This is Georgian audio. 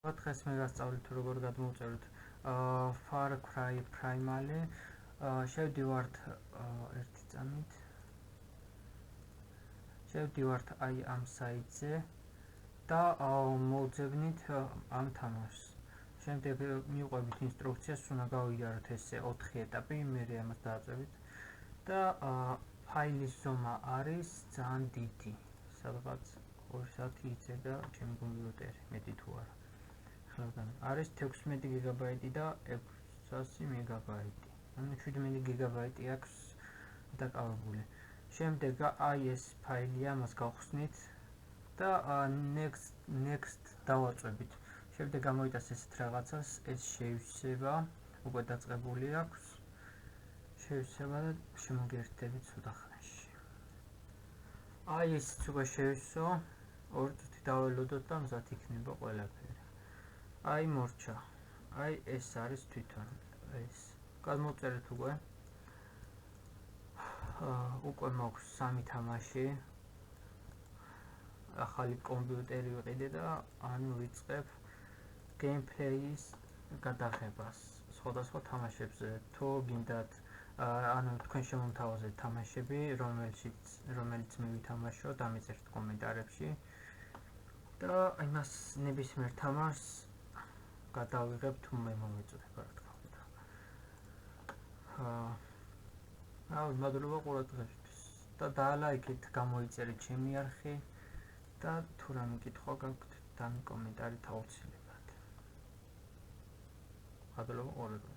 დღეს მე გასწავლით როგორ გადმოვწეროთ Far Cry Primal-ი. შევდივართ ერთი წამით. შევდივართ აი ამ საიტზე და მოვძებნით ამ თამაშს. შემდეგ მივყვებით ინსტრუქციას, უნდა გავიაროთ ესე 4 ეტაპი, მე ამას დააწევით და ფაილის ზომა არის ძალიან დიდი, სადღაც 2 საათი იწევდა ჩემი კომპიუტერი, მეტი თუ არა. არის 16 გიგაბაიტი და 600 მეგაბაიტი. ანუ 17 გიგაბაიტი აქვს დაკავებული. შემდეგ აი ეს ფაილია, მას გავხსნით და next დავაწვევით. შემდეგ გამოიტანს ესეთ რაღაცას, ეს შევისება, უკვე დაწყებული აქვს. შევისება და შემოგერთდებით ცოტა ხანში. აი ეს უკვე შევისო, 2 წუთი დაველოდოთ და მზად იქნება ყველაფერი. აი მორჩა. აი ეს არის თვითონ ეს. გადმოვწერეთ უკვე. უკვე მაქვს 3 თამაში. ახალი კომპიუტერი ვიყიდე და ანუ ვიწყებ gameplay-ის გადაღებას სხვადასხვა თამაშებზე. თუ გინდათ ანუ თქვენ შემომთავაზეთ თამაშები, რომელიც მე ვითამაშო, დამეწერთ კომენტარებში და იმას ნებისმიერ თამაშს გადავიღებ თუ მე მომეწონება რა თქმა უნდა. მადლობა ყურადღებისთვის და დაალაიქეთ, გამოიწერეთ ჩემი არხი და თუ რამე კითხვა გაქვთ, დან კომენტარით აუცილებლად. მადლობა ყურადღებისთვის.